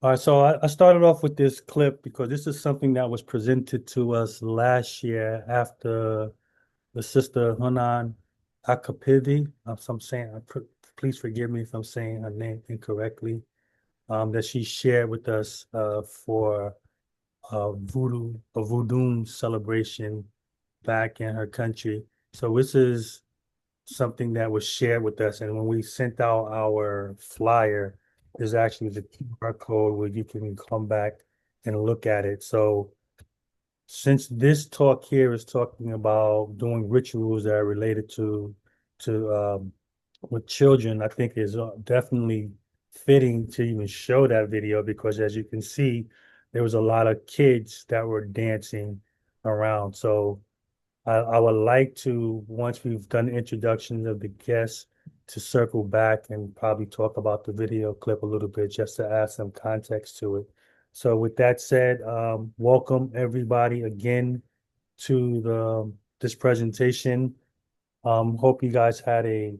All right, so I started off with this clip because this is something that was presented to us last year after the sister Hounnon Ayikpevi. So I'm saying, please forgive me if I'm saying her name incorrectly. That she shared with us for a voodoo celebration back in her country. So this is something that was shared with us. And when we sent out our flyer, there's actually the QR code where you can come back and look at it. So since this talk here is talking about doing rituals that are related to with children, I think is definitely fitting to even show that video because as you can see, there was a lot of kids that were dancing around. So I would like to, once we've done the introduction of the guests, to circle back and probably talk about the video clip a little bit just to add some context to it. So with that said, welcome everybody again to the this presentation. Hope you guys had a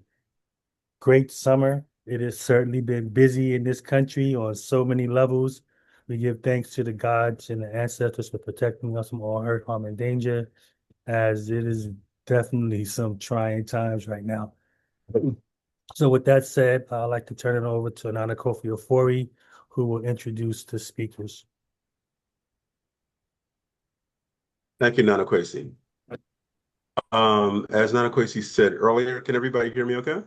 great summer. It has certainly been busy in this country on so many levels. We give thanks to the gods and the ancestors for protecting us from all hurt, harm, and danger as it is definitely some trying times right now. So with that said, I'd like to turn it over to Nana Kofi Ofori, who will introduce the speakers. Thank you, Nana Kwesi. As Nana Kwesi said earlier, can everybody hear me okay?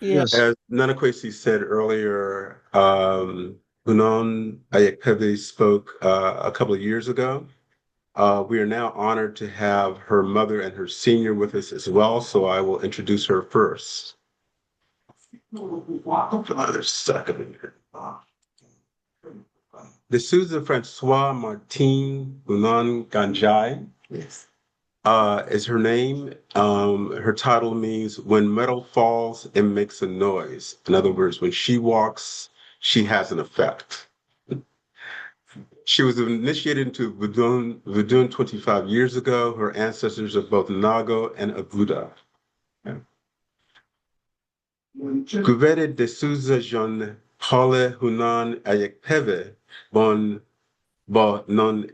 Yes. As Nana Kwesi said earlier, Hunon Ayikpevi spoke a couple of years ago. We are now honored to have her mother and her senior with us as well, so I will introduce her first. Another second. De Souza Francois Martin Hunon Gandjai. Yes. Is her name. Her title means when metal falls, it makes a noise. In other words, when she walks, she has an effect. She was initiated into Voodoo 25 years ago. Her ancestors are both Nago and Aguda. Guvere de Souza Jean Paule Hunan Ayekpeve Bon Non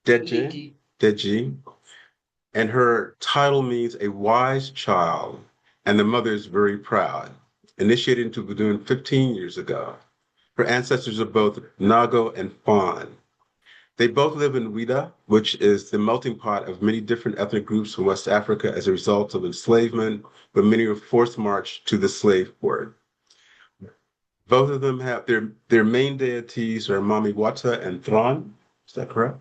Deji. And her title means a wise child, and the mother is very proud. Initiated into Voodoo 15 years ago. Her ancestors are both Nago and Fawn. They both live in Ouida, which is the melting pot of many different ethnic groups from West Africa as a result of enslavement, but many were forced marched to the slave port. Both of them have their main deities are Mami Wata and Thron. Is that correct?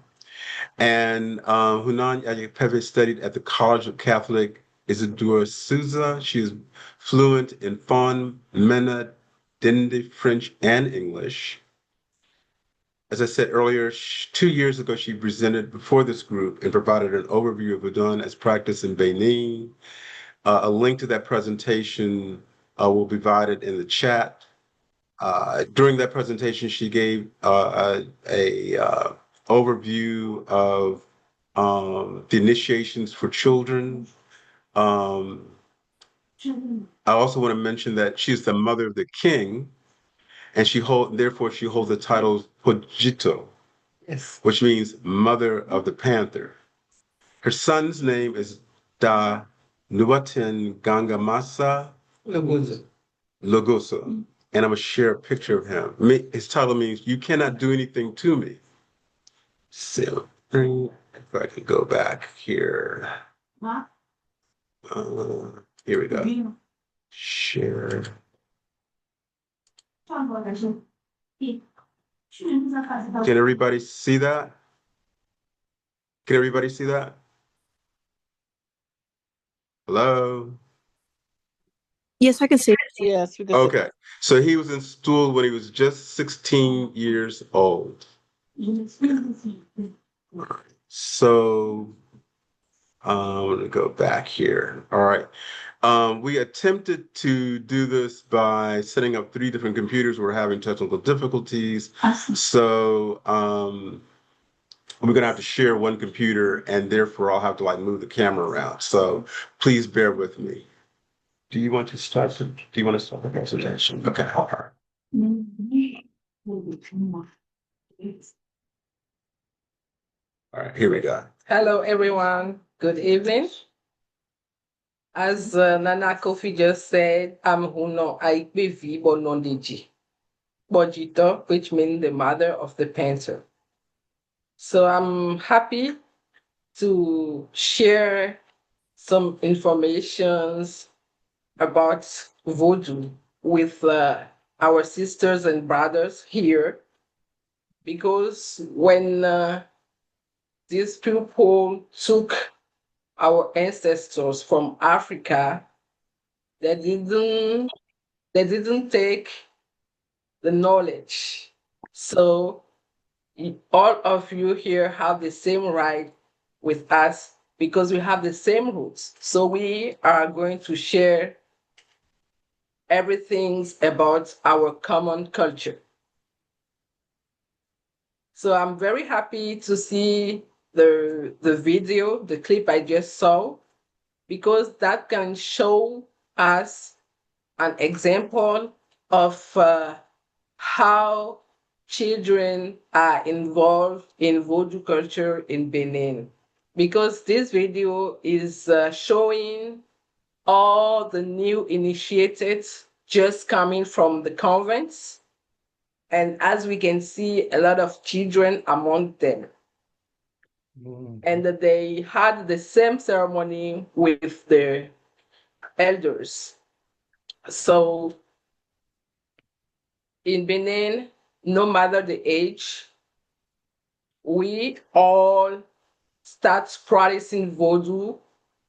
And Hunan Ayikpevi studied at the College of Catholic Isidore Souza. She is fluent in Fon, Mena, Dindi, French, and English. As I said earlier, 2 years ago, she presented before this group and provided an overview of Udon as practiced in Benin. A link to that presentation will be provided in the chat. During that presentation, she gave a overview of the initiations for children. Um, I also want to mention that she's the mother of the king, and therefore she holds the title Pojito, yes, which means mother of the panther. Her son's name is Da Nuatin Gangamasa Logoso, and I'm gonna share a picture of him. His title means "You cannot do anything to me." So, if I can go back here. Here we go. Share. Can everybody see that? Can everybody see that? Hello? Yes, I can see. Yes, we can see. Okay. So he was in school when he was just 16 years old. So I'm going to go back here. All right. We attempted to do this by setting up 3 different computers. We're having technical difficulties. So we're going to have to share one computer, and therefore I'll have to move the camera around. So please bear with me. Do you want to start the presentation? Okay. All right, here we go. Hello, everyone. Good evening. As Nana Kofi just said, I'm Hounnon Ayikpevi Bonondeji, Bojito, which means the mother of the painter. So I'm happy to share some informations about voodoo with our sisters and brothers here, because when these people took our ancestors from Africa, they didn't take the knowledge. So all of you here have the same right with us because we have the same roots. So we are going to share everything about our common culture. So I'm very happy to see the video, the clip I just saw, because that can show us an example of how children are involved in Vodou culture in Benin. Because this video is showing all the new initiates just coming from the convents. And as we can see, a lot of children among them. And that they had the same ceremony with the elders. So in Benin, no matter the age, we all start practicing Vodou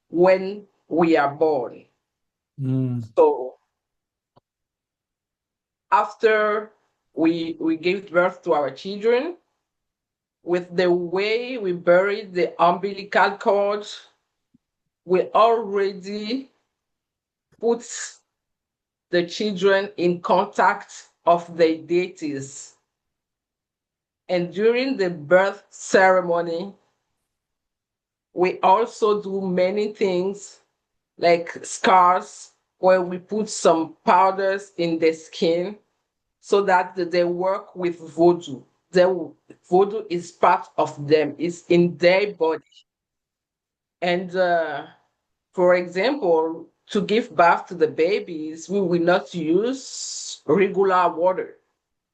when we are born. So after we give birth to our children, with the way we bury the umbilical cord, we already put the children in contact of the deities. And during the birth ceremony, we also do many things like scars, where we put some powders in the skin so that they work with voodoo. The voodoo is part of them, it's in their body. And for example, to give birth to the babies, we will not use regular water.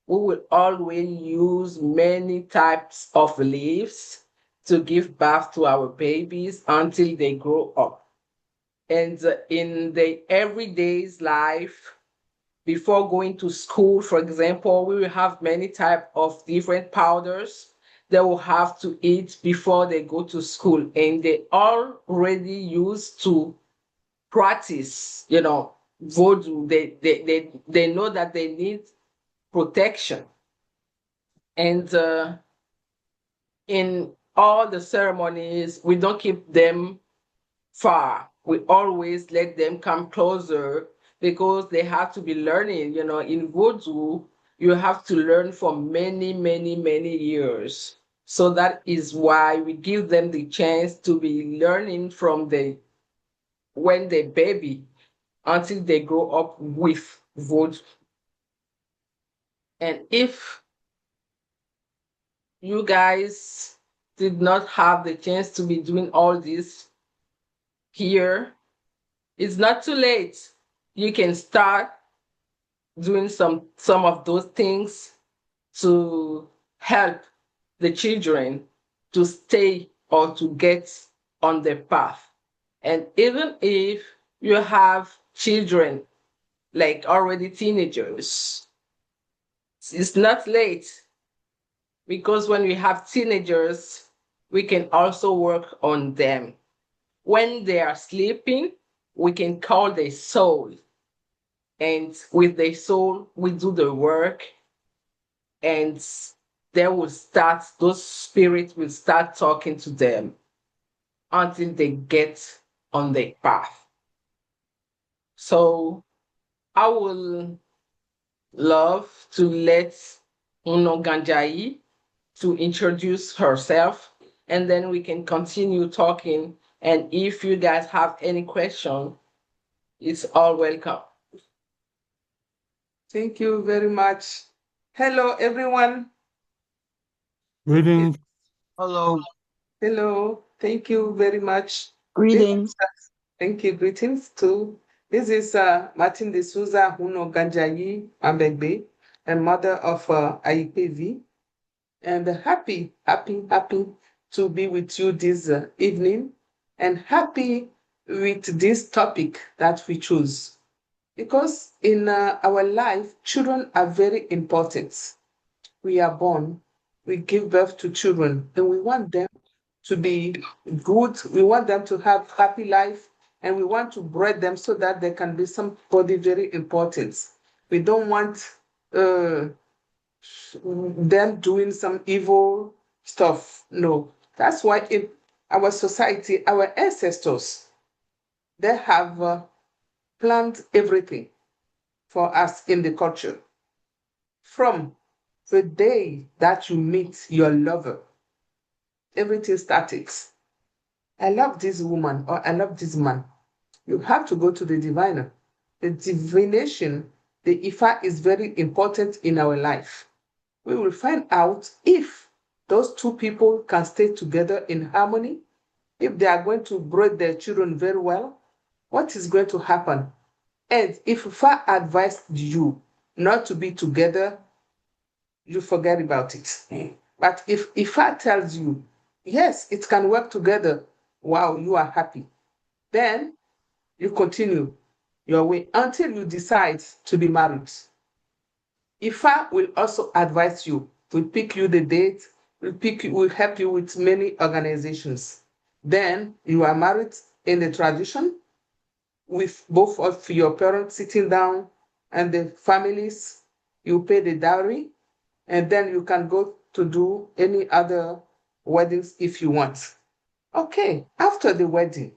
We will always use many types of leaves to give birth to our babies until they grow up. And in the everyday's life, before going to school, for example, we will have many type of different powders they will have to eat before they go to school. And they already used to practice, voodoo. They know that they need protection. And in all the ceremonies, we don't keep them far. We always let them come closer because they have to be learning. In Vodou, you have to learn for many, many, many years. So that is why we give them the chance to be learning from when they baby until they grow up with Vodou. And if you guys did not have the chance to be doing all this here, it's not too late. You can start doing some of those things to help the children to stay or to get on the path. And even if you have children like already teenagers, it's not late, because when we have teenagers, we can also work on them. When they are sleeping, we can call their soul. And with their soul, we do the work, and those spirits will start talking to them until they get on their path. So I will love to let Gandjai to introduce herself, and then we can continue talking. And if you guys have any question, it's all welcome. Thank you very much, Hello, everyone. Greetings. Hello. Hello. Thank you very much. Greetings. Thank you. Greetings too. This is Martin de Souza Huno Gandjai Ambegbe, and mother of Ayikpevi. And happy to be with you this evening, and happy with this topic that we choose. Because in our life, children are very important. We are born, we give birth to children, and we want them to be good. We want them to have happy life, and we want to breed them so that they can be somebody very important. We don't want them doing some evil stuff. No, that's why in our society, our ancestors, they have planned everything for us in the culture. From the day that you meet your lover, everything starts. I love this woman or I love this man. You have to go to the diviner. The divination, the Ifa is very important in our life. We will find out if those two people can stay together in harmony, if they are going to breed their children very well, what is going to happen. And if Ifa advised you not to be together, you forget about it. But if Ifa tells you, yes, it can work together, wow, you are happy. Then you continue your way until you decide to be married. Ifa will also advise you, will pick you the date, will help you with many organizations. Then you are married in the tradition with both of your parents sitting down and the families. You pay the dowry, and then you can go to do any other weddings if you want. Okay, after the wedding,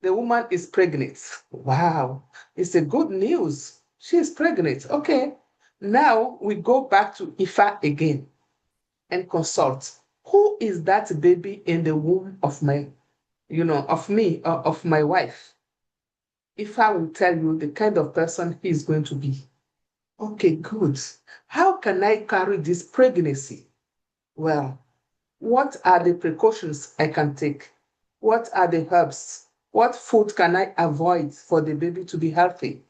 the woman is pregnant. Wow, it's a good news. She is pregnant. Okay, now we go back to Ifa again and consult. Who is that baby in the womb of my, of me or of my wife? Ifa will tell you the kind of person he is going to be. Okay, good. How can I carry this pregnancy? Well, what are the precautions I can take? What are the herbs? What food can I avoid for the baby to be healthy?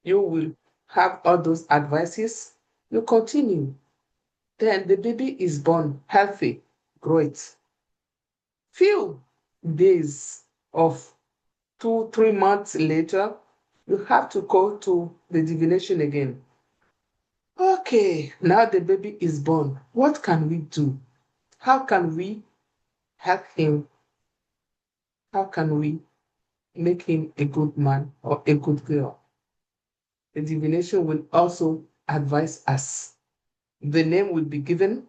You will have all those advices. You continue. Then the baby is born healthy. Great. Few days of 2, 3 months later, you have to go to the divination again. Okay, now the baby is born. What can we do? How can we help him? How can we make him a good man or a good girl? The divination will also advise us. The name will be given,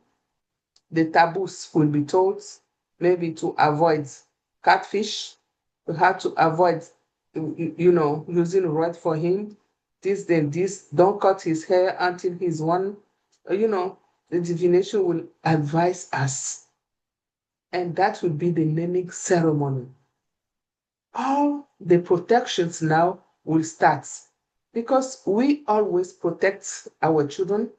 the taboos will be told, maybe to avoid catfish, we have to avoid, using rod for him, this, then this, don't cut his hair until he's one, the divination will advise us. And that will be the naming ceremony. All the protections now will start because we always protect our children,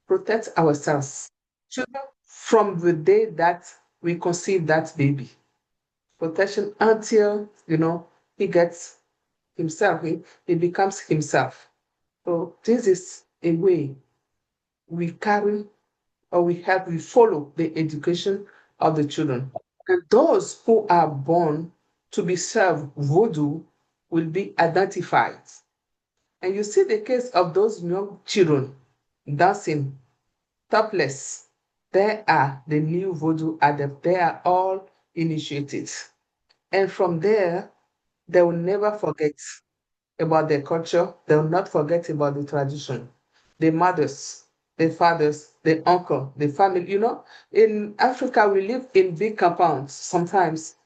protect ourselves. Children from the day that we conceive that baby. Protection until, he gets himself, he becomes himself. So this is a way we carry or we follow the education of the children. And those who are born to be served voodoo will be identified. And you see the case of those young children dancing topless. They are the new voodoo adepts. They are all initiated. And from there, they will never forget about their culture. They will not forget about the tradition. The mothers, the fathers, the uncle, the family. In Africa, we live in big compounds sometimes,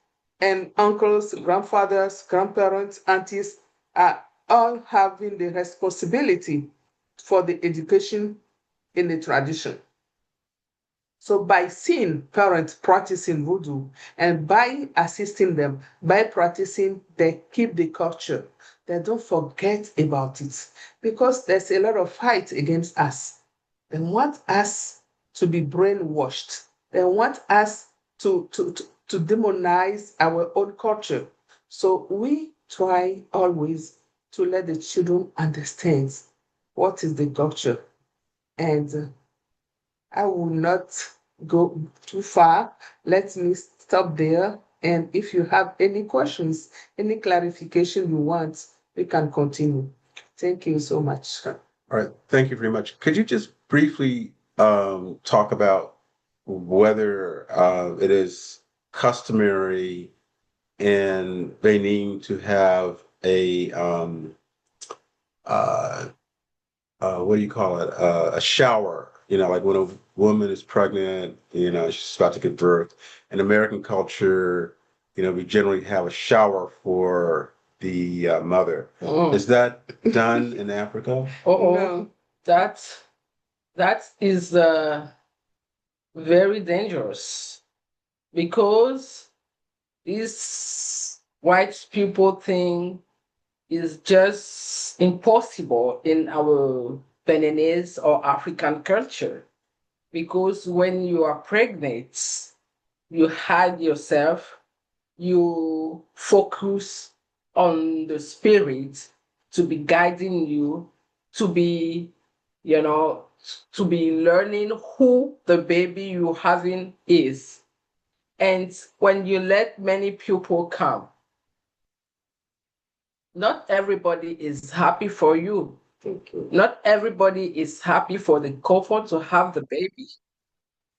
and uncles, grandfathers, grandparents, aunties are all having the responsibility for the education in the tradition. So by seeing parents practicing voodoo and by assisting them, by practicing, they keep the culture. They don't forget about it because there's a lot of fight against us. They want us to be brainwashed. They want us to demonize our own culture. So we try always to let the children understand what is the culture. And I will not go too far. Let me stop there. And if you have any questions, any clarification you want, we can continue. Thank you so much. All right, thank you very much. Could you just briefly talk about whether it is customary in Benin to have a uh, what do you call it? A shower. You know, like when a woman is pregnant, you know, she's about to give birth. In American culture, you know, we generally have a shower for the mother. Is that done in Africa? Oh, No. that is very dangerous because this white people thing is just impossible in our Beninese or African culture. Because when you are pregnant, you hide yourself, you focus on the spirit to be guiding you, to be, you know, to be learning who the baby you having is. And when you let many people come, not everybody is happy for you. Thank you. Not everybody is happy for the couple to have the baby.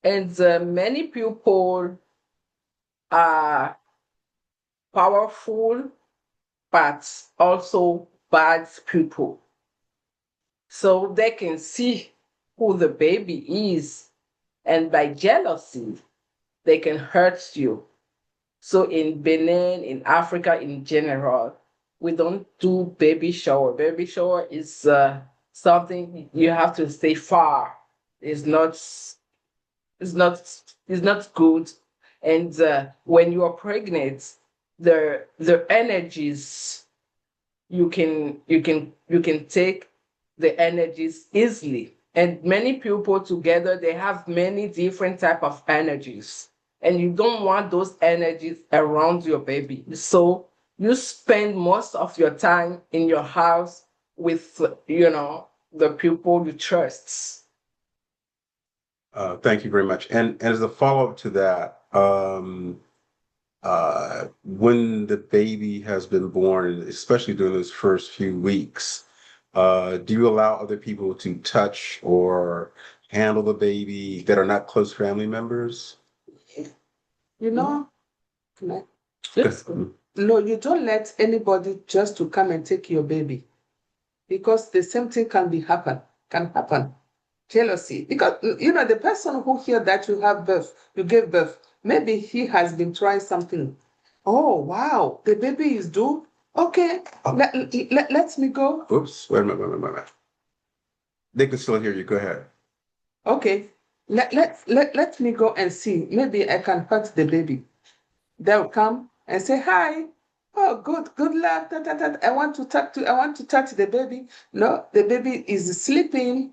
And many people are powerful, but also bad people. So they can see who the baby is, and by jealousy, they can hurt you. So in Benin, in Africa in general, we don't do baby shower. Baby shower is something you have to stay far. It's not. It's not. It's not good. And when you are pregnant, the energies you can take the energies easily. And many people together, they have many different type of energies, and you don't want those energies around your baby. So you spend most of your time in your house with the people you trust. Thank you very much. And as a follow-up to that, when the baby has been born, especially during those first few weeks, do you allow other people to touch or handle the baby that are not close family members? You know, no, Yes. no, you don't let anybody just to come and take your baby because the same thing can happen. Jealousy. Because the person who hear that you gave birth, maybe he has been trying something. Oh wow, the baby is due. Okay, let me go. Oops, wait a minute, wait a minute, wait a minute. They can still hear you. Go ahead. Okay, let me go and see. Maybe I can hurt the baby. They'll come and say hi. Oh, good luck. I want to touch the baby. No, the baby is sleeping.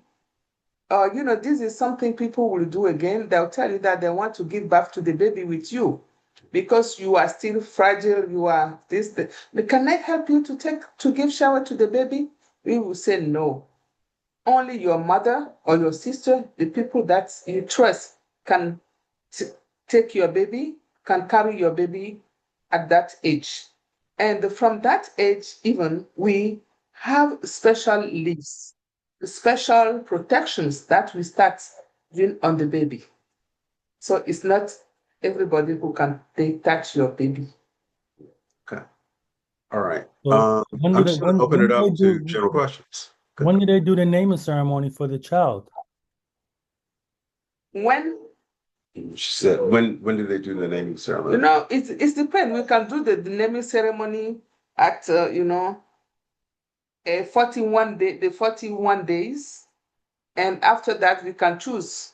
This is something people will do again. They'll tell you that they want to give birth to the baby with you because you are still fragile. You are this. Can I help you to give shower to the baby? We will say no. Only your mother or your sister, the people that you trust, can take your baby, can carry your baby at that age. And from that age, even we have special leaves, special protections that we start doing on the baby. So it's not everybody who can touch your baby. Okay. All right. So when do I'm they just going to open it when do up they to do general questions. Good. when do they do the naming ceremony for the child? When She said, when do they do the naming ceremony? it's depends. We can do the naming ceremony at 41 days, and after that we can choose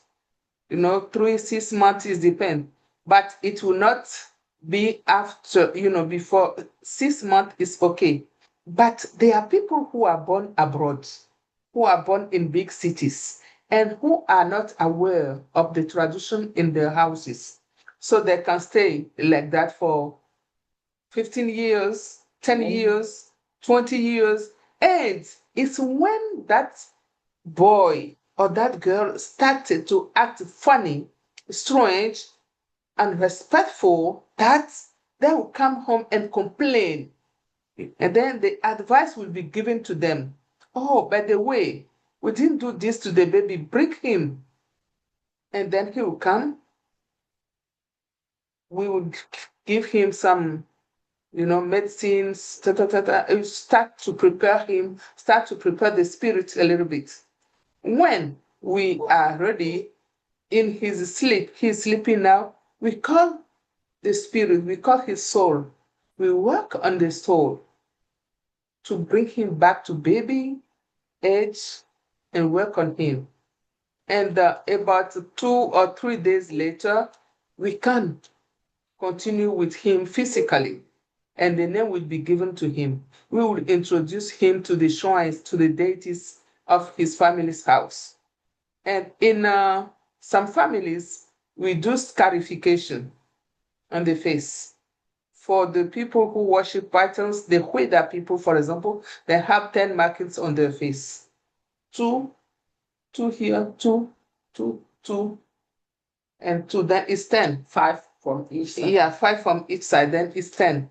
3, 6 months is depend, but it will not be after, before 6 months is okay. But there are people who are born abroad, who are born in big cities, and who are not aware of the tradition in their houses. So they can stay like that for 15 years, 10 years, 20 years. And it's when that boy or that girl started to act funny, strange, and respectful, that they will come home and complain. And then the advice will be given to them. Oh, by the way, we didn't do this to the baby, bring him. And then he will come. We will give him some, medicines, start to prepare him, start to prepare the spirit a little bit. When we are ready, in his sleep, he's sleeping now, we call the spirit, we call his soul. We work on the soul to bring him back to baby age and work on him. And about 2 or 3 days later, we can continue with him physically, and the name will be given to him. We will introduce him to the shrines, to the deities of his family's house. And in some families, we do scarification on the face. For the people who worship pythons, the Hueda people, for example, they have 10 markings on their face. Two here, two, and 2, then it's 10. 5 from each side. Yeah, 5 from each side, then it's 10.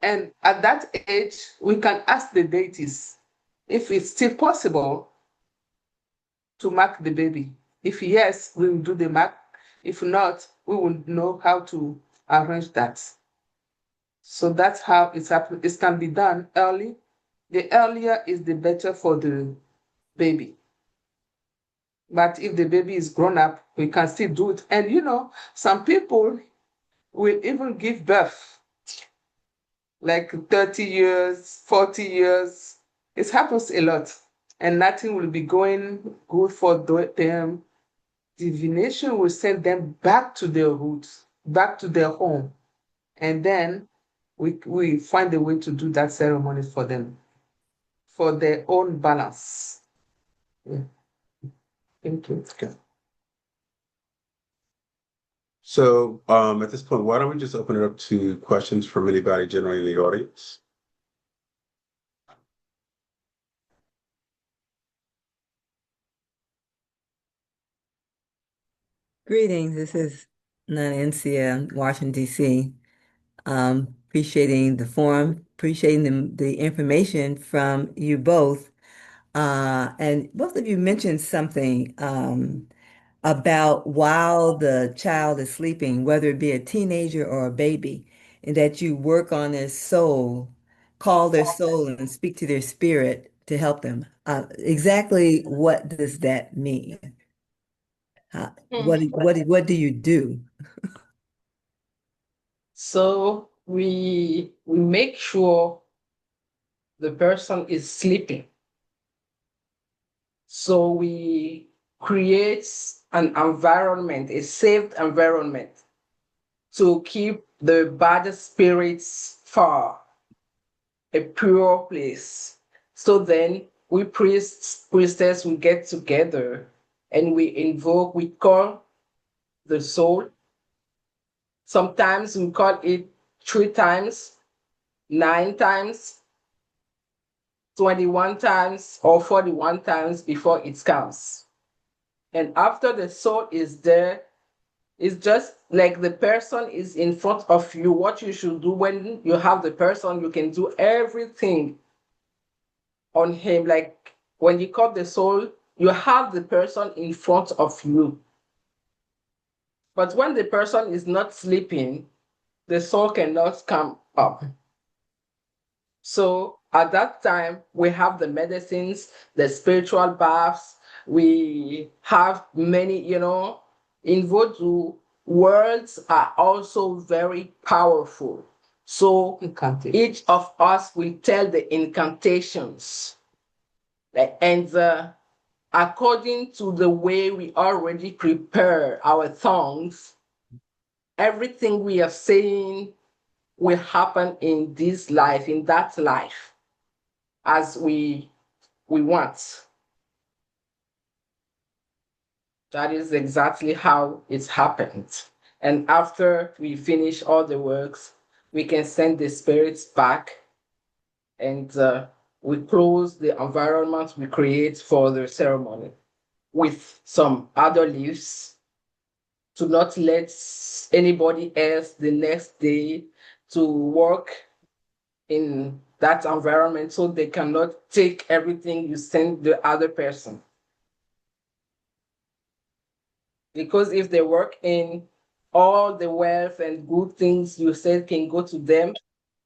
And at that age, we can ask the deities if it's still possible to mark the baby. If yes, we will do the mark. If not, we will know how to arrange that. So that's how it's happening. It can be done early. The earlier is the better for the baby. But if the baby is grown up, we can still do it. And some people will even give birth like 30 years, 40 years. It happens a lot. And nothing will be going good for them. Divination will send them back to their roots, back to their home. And then we find a way to do that ceremony for them, for their own balance. Yeah. Thank you. Okay. So at this point, why don't we just open it up to questions from anybody generally in the audience? Greetings. This is Nanencia, Washington, D.C. Appreciating the forum, appreciating the information from you both. And both of you mentioned something about while the child is sleeping, whether it be a teenager or a baby, and that you work on their soul, call their soul and speak to their spirit to help them. Exactly what does that mean? What do you do? So we make sure the person is sleeping. So we create an environment, a safe environment, to keep the bad spirits far, a pure place. So then we priestess, we get together and we call the soul. Sometimes we call it 3 times, 9 times, 21 times, or 41 times before it comes. And after the soul is there, it's just like the person is in front of you. What you should do when you have the person, you can do everything on him. Like when you call the soul, you have the person in front of you. But when the person is not sleeping, the soul cannot come up. So at that time, we have the medicines, the spiritual baths. We have many, in Vodou, words are also very powerful. So each of us will tell the incantations. And according to the way we already prepare our tongues, everything we are saying will happen in this life, in that life, as we want. That is exactly how it's happened. And after we finish all the works, we can send the spirits back, and we close the environment we create for the ceremony with some other leaves to not let anybody else the next day to work in that environment, so they cannot take everything you send the other person. Because if they work in, all the wealth and good things you said can go to them,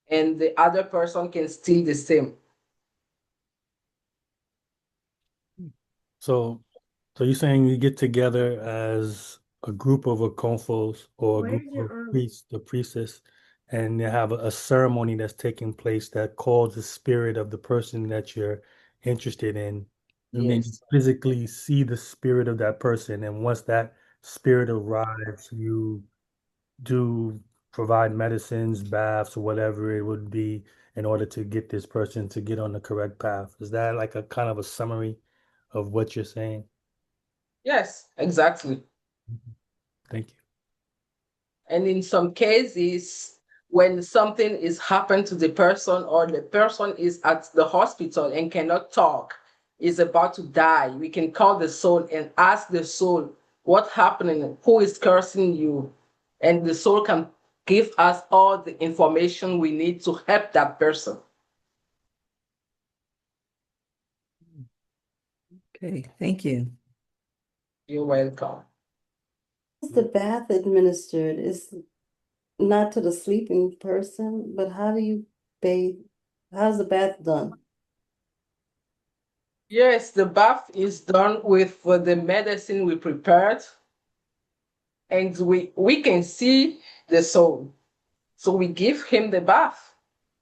and the other person can steal the same. So you're saying you get together as a group of Okonfos or a group of priests, the priestess, and you have a ceremony that's taking place that calls the spirit of the person that you're interested in. And then you Yes. physically see the spirit of that person. And once that spirit arrives, you do provide medicines, baths, or whatever it would be in order to get this person to get on the correct path. Is that like a kind of a summary of what you're saying? Yes, exactly. Thank you. And in some cases, when something is happened to the person, or the person is at the hospital and cannot talk, is about to die, we can call the soul and ask the soul, what's happening? Who is cursing you? And the soul can give us all the information we need to help that person. Okay, thank you. You're welcome. Is the bath administered? Is not to the sleeping person, but how do you bathe? How's the bath done? Yes, the bath is done with the medicine we prepared, and we can see the soul. So we give him the bath.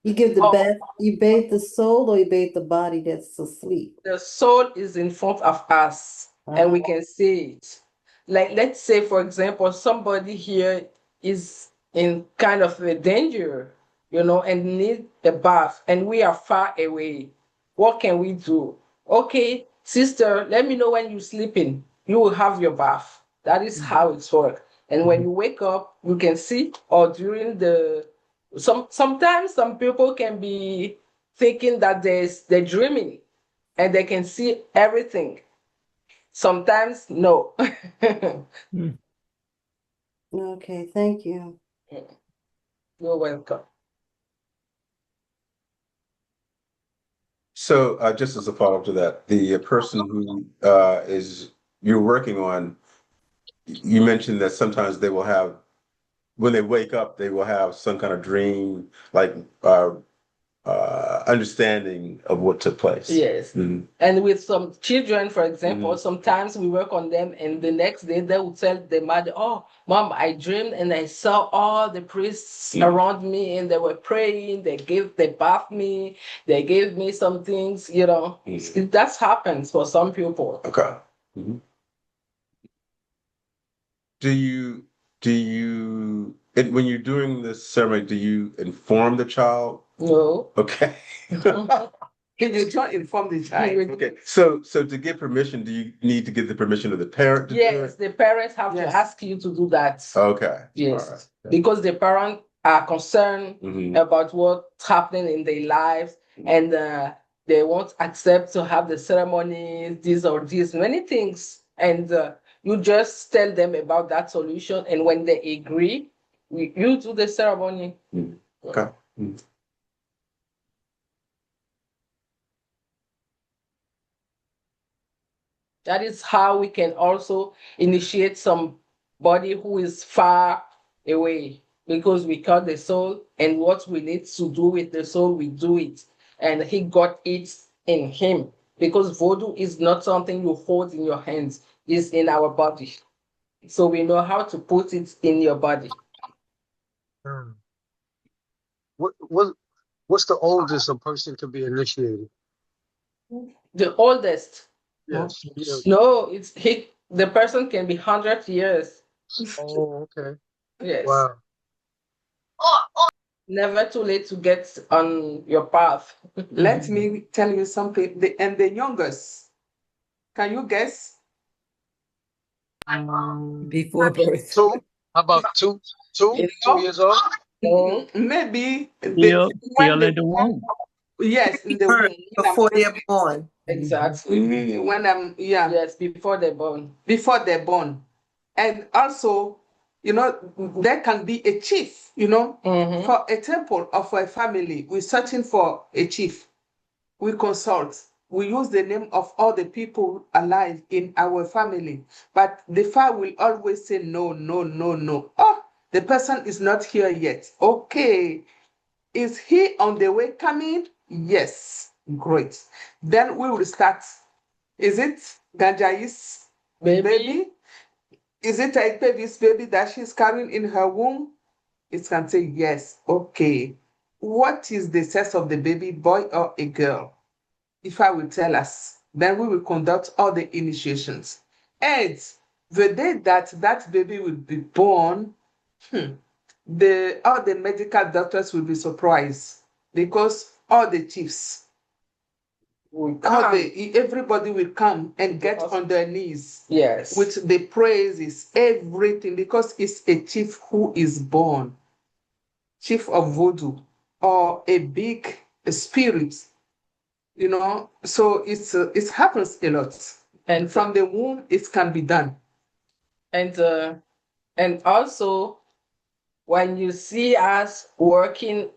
You give the Oh, bath, you bathe the soul or you bathe the body that's asleep? the soul is in front of us, and we can see it. Like, let's say, for example, somebody here is in kind of a danger, and need a bath, and we are far away. What can we do? Okay, sister, let me know when you're sleeping. You will have your bath. That is how it's works. And when you wake up, you can see, or during the sometimes some people can be thinking that they're dreaming and they can see everything. Sometimes no. Hmm. Okay, thank you. You're welcome. So just as a follow-up to that, the person who is you're working on, you mentioned that sometimes they will have, when they wake up, they will have some kind of dream, like understanding of what took place. Yes. Mhm. And with some children, for example, sometimes we work on them, and the next day they will tell the mother, "Oh, mom, I dreamed and I saw all the priests around me, and they were praying. They bathed me, they gave me some things, That happens for some people. Okay. Mhm. When you're doing this ceremony, do you inform the child? No. Okay. You don't inform the child. Okay. So to get permission, do you need to get the permission of the parent to do Yes, it? the parents have to Yes. ask you to do that. Okay. Yes, All right. because the parents are concerned Mhm. about what's happening in their lives, and they won't accept to have the ceremony, this or this, many things. And you just tell them about that solution, and when they agree, you do the ceremony. Okay. Mhm. That is how we can also initiate somebody who is far away, because we call the soul, and what we need to do with the soul, we do it. And he got it in him, because voodoo is not something you hold in your hands, it's in our body. So we know how to put it in your body. What what's the oldest a person can be initiated? The oldest, Yes. Years. No, the person can be 100 years. Oh, okay. Yes. Wow. Never too late to get on your path. Let me tell you something. The youngest, can you guess? Before birth. Two? How about two? Two? You 2 years old? know? Maybe Still when in the womb. yes, in the womb. Before they're born. Exactly. When I'm Yes, before they're born. before they're born. And also, there can be a chief, Mhm. for a temple or for a family. We're searching for a chief. We consult. We use the name of all the people alive in our family. But the fire will always say no, no, no, no. Oh, the person is not here yet. Okay. Is he on the way coming? Yes. Great. Then we will start. Is it Gandjai's baby? Is it Ayikpevi's baby that she's carrying in her womb? It can say yes. Okay. What is the sex of the baby, boy or a girl? Ifa will tell us. Then we will conduct all the initiations. And the day that baby will be born, all the medical doctors will be surprised because all the chiefs, everybody will come and get on their knees. Yes. With the praises, everything, because it's a chief who is born, chief of voodoo, or a big spirit, So it happens a lot, and from the womb it can be done. And also, when you see us working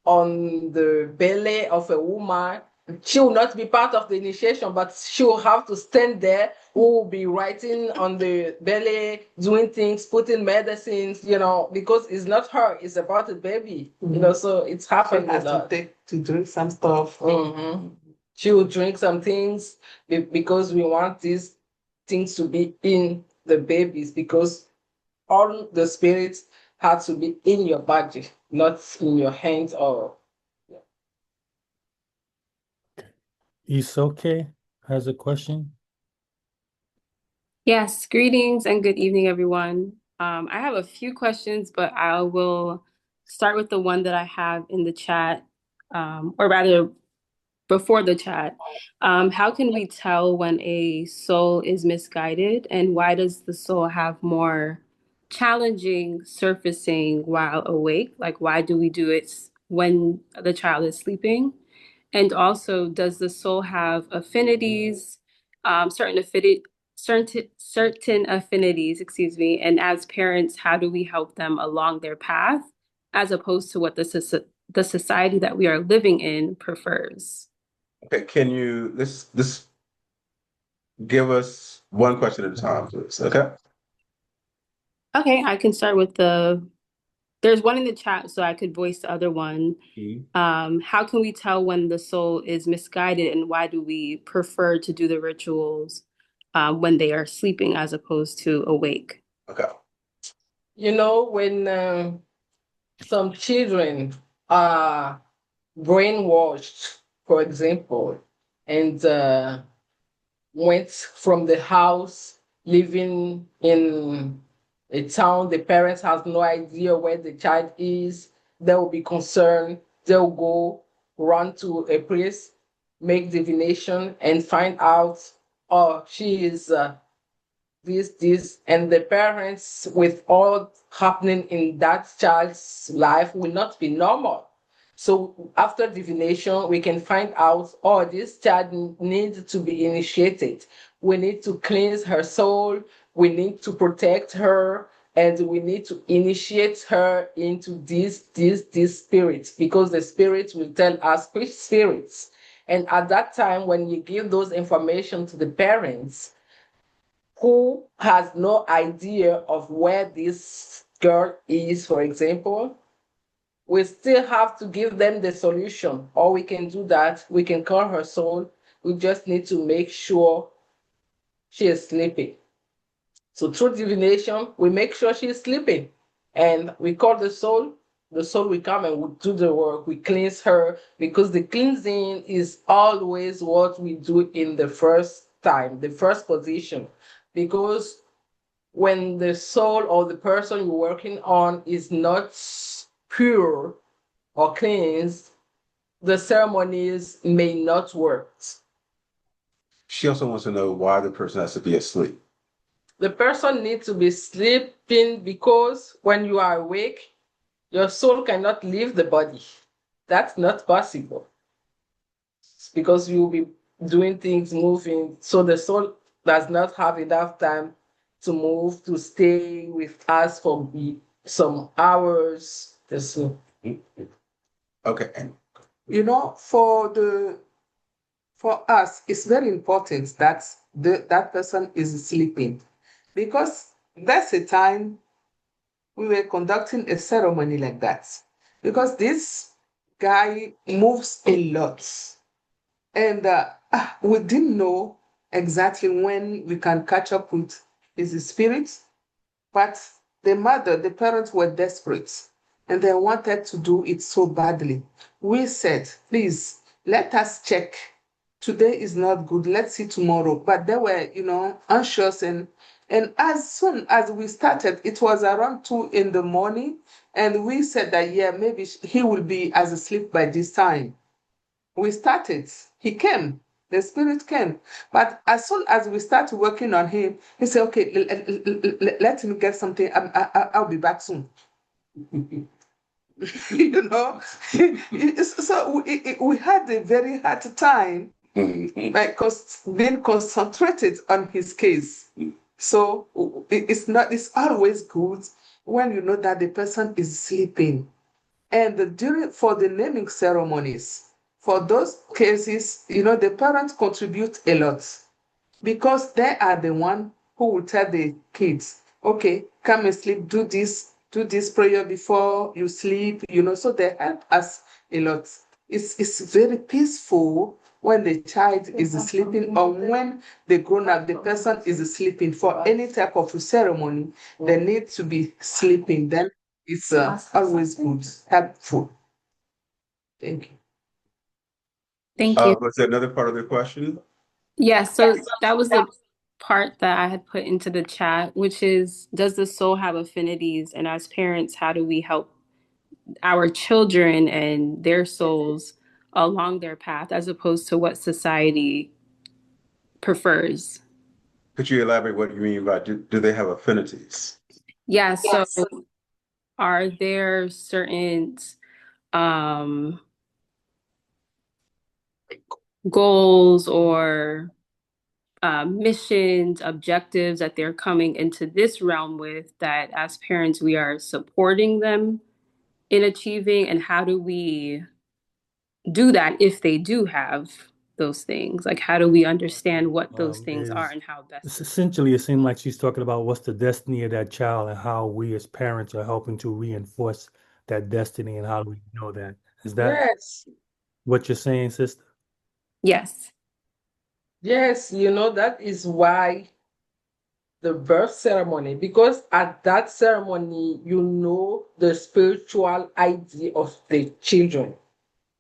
on the belly of a woman, she will not be part of the initiation, but she will have to stand there. We will be writing on the belly, doing things, putting medicines, because it's not her, it's about the baby, so it's happened She has a lot. to drink some stuff. She will drink some things because we want these things to be in the babies, because all the spirits had to be in your body, not in your hands or. Isoke has a question. Yes, greetings and good evening, everyone. I have a few questions, but I will start with the one that I have in the chat, or rather before the chat. How can we tell when a soul is misguided, and why does the soul have more challenging surfacing while awake? Like, why do we do it when the child is sleeping? And also, does the soul have affinities, certain affinities, excuse me, and as parents, how do we help them along their path as opposed to what the society that we are living in prefers? Okay, can you this give us one question at a time, please? Okay. Okay, I can start with there's one in the chat, so I could voice the other one. How can we tell when the soul is misguided, and why do we prefer to do the rituals when they are sleeping as opposed to awake? Okay. When some children are brainwashed, for example, and went from the house, living in a town, the parents have no idea where the child is, they will be concerned, they'll go run to a place, make divination, and find out, oh, she is this, and the parents, with all happening in that child's life, will not be normal. So after divination, we can find out, oh, this child needs to be initiated. We need to cleanse her soul. We need to protect her, and we need to initiate her into this spirit, because the spirits will tell us which spirits. And at that time, when you give those information to the parents, who has no idea of where this girl is, for example, we still have to give them the solution. Or we can do that. We can call her soul. We just need to make sure she is sleeping. So through divination, we make sure she is sleeping. And we call the soul. The soul will come and we do the work. We cleanse her, because the cleansing is always what we do in the first time, the first position, because when the soul or the person you're working on is not pure or cleansed, the ceremonies may not work. She also wants to know why the person has to be asleep. The person needs to be sleeping because when you are awake, your soul cannot leave the body. That's not possible because you'll be doing things, moving. So the soul does not have enough time to move, to stay with us for some hours. So, Okay. You know, for us, it's very important that that person is sleeping, because that's a time we were conducting a ceremony like that. Because this guy moves a lot, and we didn't know exactly when we can catch up with his spirit, but the parents were desperate and they wanted to do it so badly. We said, please, let us check. Today is not good. Let's see tomorrow. But they were, anxious, and as soon as we started, it was around 2 in the morning, and we said that yeah, maybe he will be as asleep by this time. We started. He came. The spirit came. But as soon as we started working on him, he said, okay, let him get something. I'll be back soon. you know, so we had a very hard time because being concentrated on his case. So it's always good when you know that the person is sleeping. And for the naming ceremonies, for those cases, the parents contribute a lot, because they are the one who will tell the kids, okay, come and sleep, do this prayer before you sleep, so they help us a lot. It's very peaceful when the child is sleeping, or when the grown-up, the person is sleeping. For any type of ceremony, they need to be sleeping. Then it's always good, helpful. Thank you. Thank you. Was there another part of the question? Yeah, so that was the part that I had put into the chat, which is, does the soul have affinities? And as parents, how do we help our children and their souls along their path as opposed to what society prefers? Could you elaborate what you mean by do they have affinities? Yeah, so are there certain um, goals or missions, objectives that they're coming into this realm with that as parents we are supporting them in achieving? And how do we do that if they do have those things? Like, how do we understand what those things are and how best? Essentially, it seemed like she's talking about what's the destiny of that child and how we as parents are helping to reinforce that destiny and how do we know that? Is that Yes. what you're saying, sister? Yes. yes, that is why the birth ceremony, because at that ceremony, the spiritual ID of the children.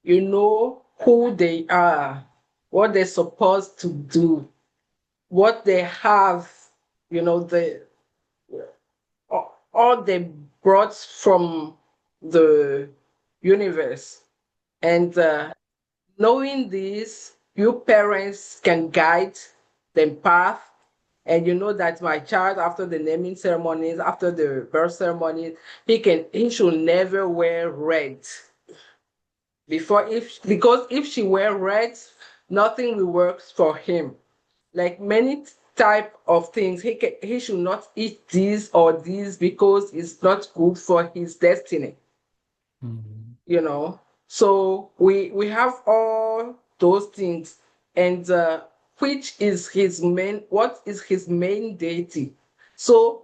You know who they are, what they're supposed to do, what they have, all they brought from the universe. And knowing this, you parents can guide them path. And you know that my child, after the naming ceremonies, after the birth ceremony, he should never wear red. Because if she wear red, nothing will work for him. Like many type of things, he should not eat this or this because it's not good for his destiny. So we have all those things, and which is what is his main deity. So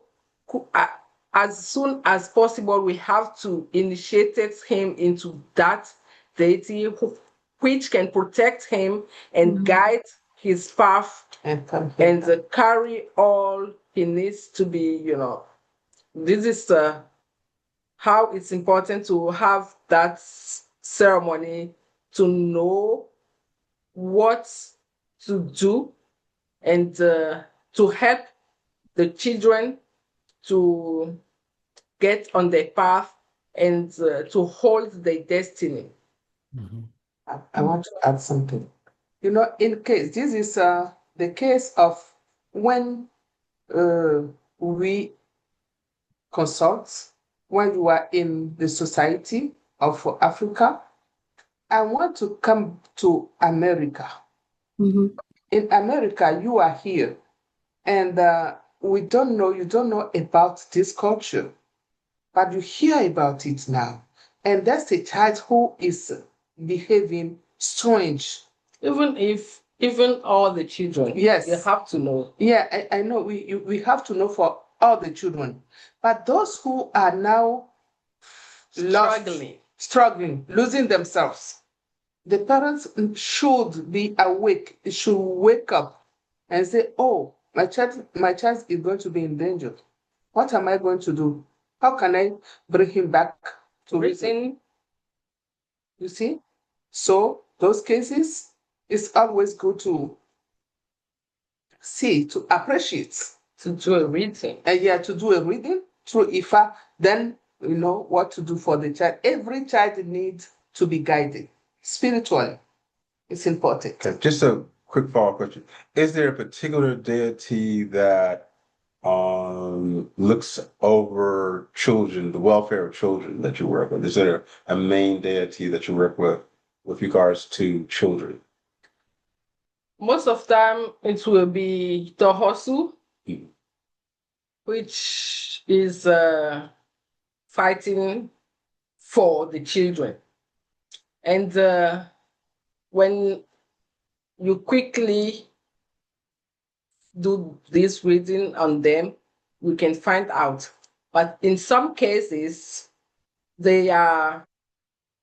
as soon as possible, we have to initiate him into that deity, which can protect him and guide his path And come and here. carry all he needs to be. This is how it's important to have that ceremony, to know what to do and to help the children to get on their path and to hold their destiny. Mhm. I want to add something. In case, this is the case of when we consult, when you are in the Society of Africa. I want to come to America. Mhm. In America, you are here, and you don't know about this culture, but you hear about it now. And that's a child who is behaving strange. Even all the children, Yes. you have to know. Yeah, I know. We have to know for all the children, but those who are now lost, struggling, losing themselves, the parents should be awake. They should wake up and say, "Oh, my child is going to be in danger. What am I going to do? How can I bring him back to reason?" You see, so those cases, it's always good to see, to appreciate, To do a reading. and yeah, to do a reading through IFA. Then you know what to do for the child. Every child needs to be guided spiritually. It's important. Okay, just a quick follow-up question. Is there a particular deity that looks over children, the welfare of children that you work with? Is there a main deity that you work with regards to children? Most of time it will be Tohosu, Mhm. which is fighting for the children. And when you quickly do this reading on them, you can find out. But in some cases, they are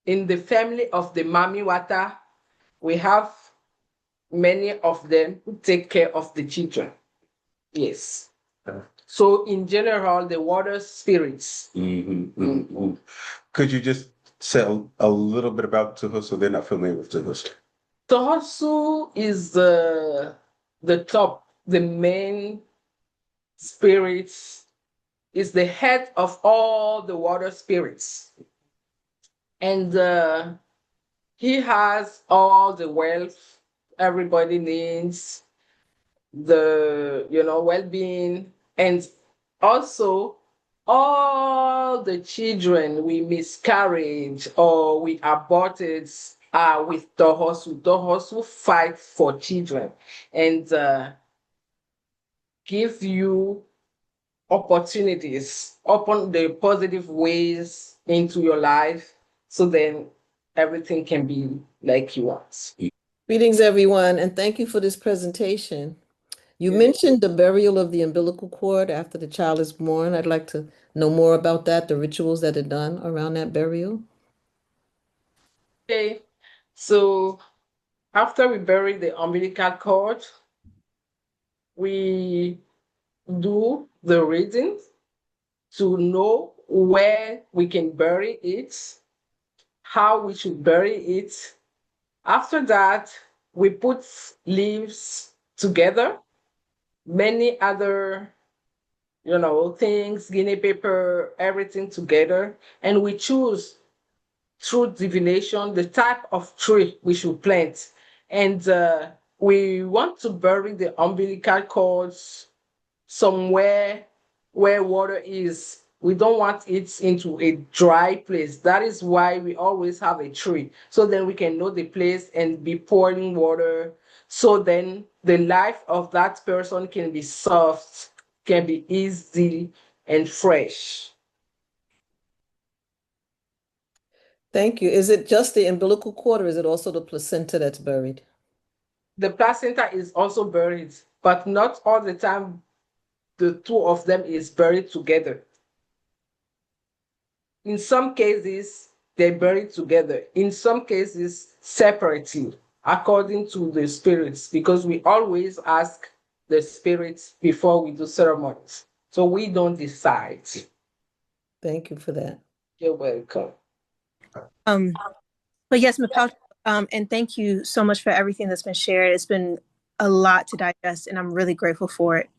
in the family of the Mami Wata. We have many of them who take care of the children. Yes. So in general, the water spirits. Could you just say a little bit about Tuhusu? They're not familiar with Tuhusu. Tohosu is the top, the main spirit, is the head of all the water spirits. And he has all the wealth everybody needs, the well-being, and also all the children we miscarried or we aborted are with Tohosu. Tohosu fight for children and give you opportunities, open the positive ways into your life, so then everything can be like you want. Greetings, everyone, and thank you for this presentation. You mentioned the burial of the umbilical cord after the child is born. I'd like to know more about that, the rituals that are done around that burial. Okay, so after we bury the umbilical cord, we do the reading to know where we can bury it, how we should bury it. After that, we put leaves together, many other things, guinea paper, everything together, and we choose through divination the type of tree we should plant. And we want to bury the umbilical cords somewhere where water is. We don't want it into a dry place. That is why we always have a tree. So then we can know the place and be pouring water. So then the life of that person can be soft, can be easy and fresh. Thank you. Is it just the umbilical cord or is it also the placenta that's buried? The placenta is also buried, but not all the time the two of them is buried together. In some cases, they're buried together. In some cases, separately, according to the spirits, because we always ask the spirits before we do ceremonies. So we don't decide. Thank you for that. You're welcome. But yes, Mapal, and thank you so much for everything that's been shared. It's been a lot to digest, and I'm really grateful for it.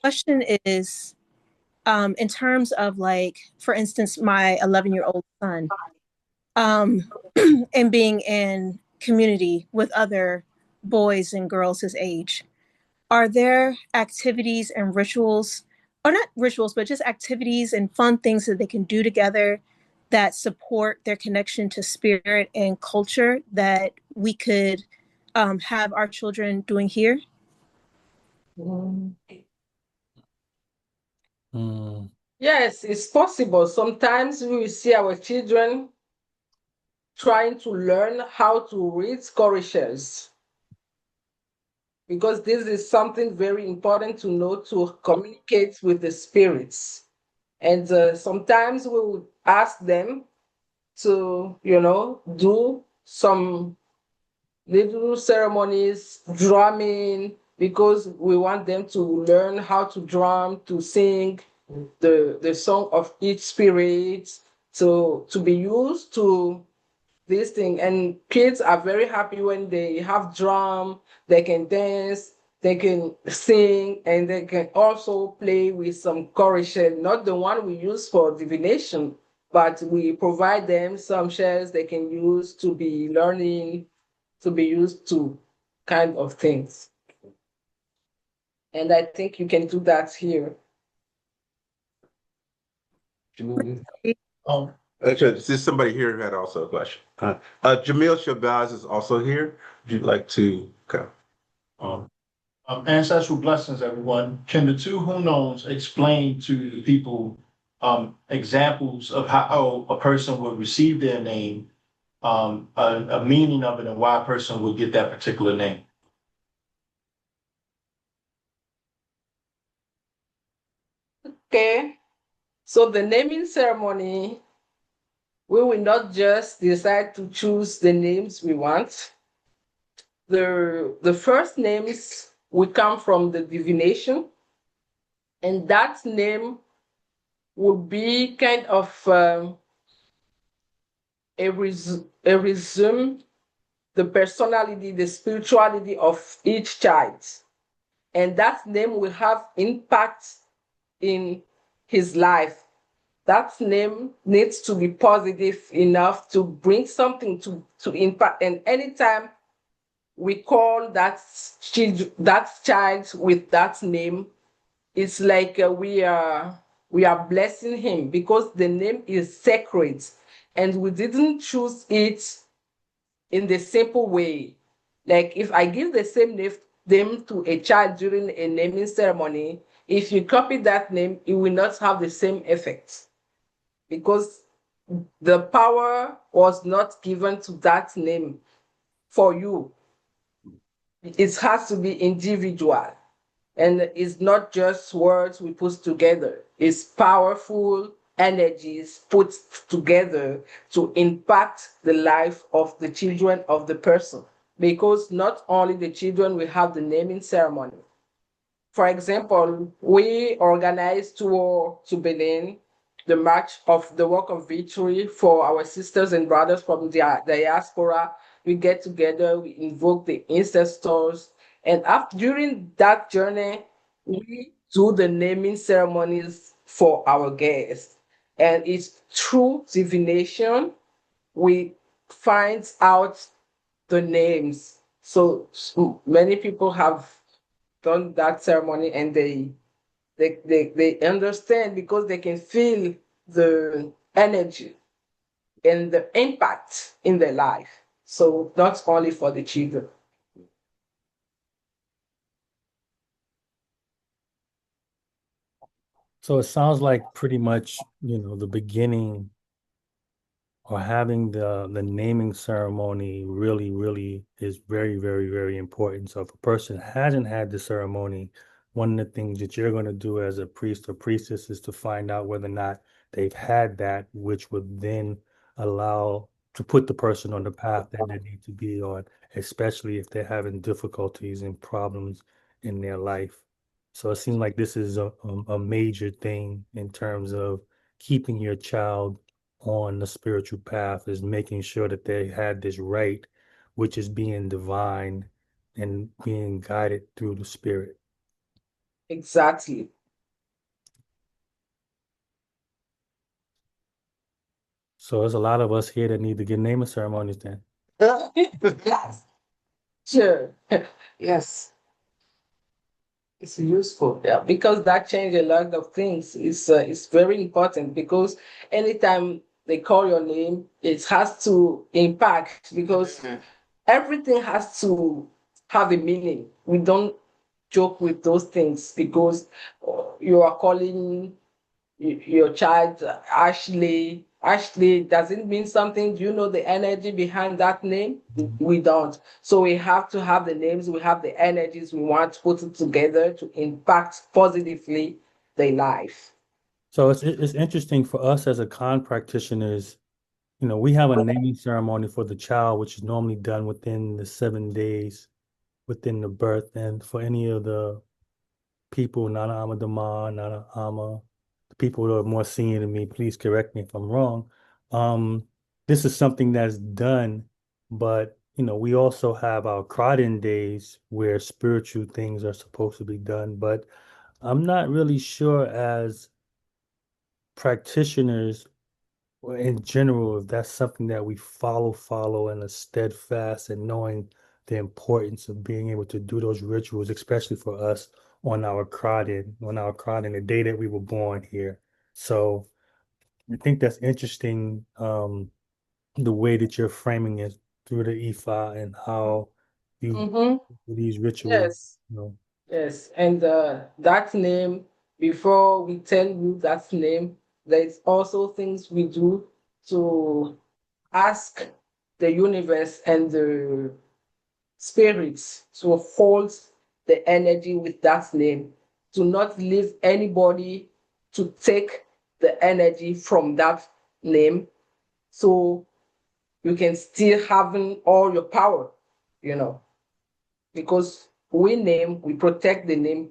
Question is, in terms of like, for instance, my 11-year-old son, and being in community with other boys and girls his age, are there activities and rituals, or not rituals, but just activities and fun things that they can do together that support their connection to spirit and culture that we could have our children doing here? Mm, Yes, it's possible. Sometimes we will see our children trying to learn how to read scriptures, because this is something very important to know to communicate with the spirits. And sometimes we would ask them to, do some little ceremonies, drumming, because we want them to learn how to drum, to sing the song of each spirit, to be used to this thing. And kids are very happy when they have drum, they can dance, they can sing, and they can also play with some choruses, not the one we use for divination, but we provide them some shells they can use to be learning, to be used to kind of things. And I think you can do that here. Actually, there's somebody here who had also a question. Jamil Shabazz is also here. Would you like to come? Ancestral blessings, everyone. Can the two Hunons explain to the people examples of how a person would receive their name, a meaning of it, and why a person would get that particular name? Okay. So the naming ceremony, we will not just decide to choose the names we want. The first names will come from the divination, and that name will be kind of a resume the personality, the spirituality of each child. And that name will have impact in his life. That name needs to be positive enough to bring something to impact. And anytime we call that child with that name, it's like we are blessing him, because the name is sacred, and we didn't choose it in the simple way. Like if I give the same name to a child during a naming ceremony, if you copy that name, it will not have the same effect, because the power was not given to that name for you. It has to be individual, and it's not just words we put together. It's powerful energies put together to impact the life of the children of the person, because not only the children will have the naming ceremony. For example, we organized tour to Benin, the March of the Walk of Victory for our sisters and brothers from the diaspora. We get together, we invoke the ancestors, and during that journey, we do the naming ceremonies for our guests. And it's through divination we find out the names. So many people have done that ceremony, and they understand, because they can feel the energy and the impact in their life. So not only for the children. so it sounds like pretty much, the beginning or having the naming ceremony really, really is very, very, very important. So if a person hasn't had the ceremony, one of the things that you're going to do as a priest or priestess is to find out whether or not they've had that, which would then allow to put the person on the path that they need to be on, especially if they're having difficulties and problems in their life. So it seems like this is a major thing in terms of keeping your child on the spiritual path, is making sure that they had this right, which is being divine and being guided through the spirit. Exactly. So there's a lot of us here that need to get naming ceremonies then. Yes. Sure. Yes. It's useful. Yeah, because that change a lot of things. It's very important because anytime they call your name, it has to impact because everything has to have a meaning. We don't joke with those things because you are calling your child Ashley. Ashley, does it mean something? Do you know the energy behind that name? We don't. So we have to have the names, we have the energies, we want to put it together to impact positively their life. So it's interesting for us as a con practitioners, we have a naming ceremony for the child, which is normally done within the 7 days within the birth. And for any of the people, Nana Ama Dama, Nana Ama, the people who are more senior than me, please correct me if I'm wrong. This is something that's done, but we also have our Kraden days where spiritual things are supposed to be done. But I'm not really sure as practitioners or in general if that's something that we follow and are steadfast and knowing the importance of being able to do those rituals, especially for us on our Kraden, the day that we were born here. So I think that's interesting, the way that you're framing it through the Ifa and how you Mm-hmm. do these rituals, Yes, yes. And that name, before we tell you that name, there's also things we do to ask the universe and the spirits to hold the energy with that name, to not leave anybody to take the energy from that name. So you can still having all your power, you know, because we protect the name.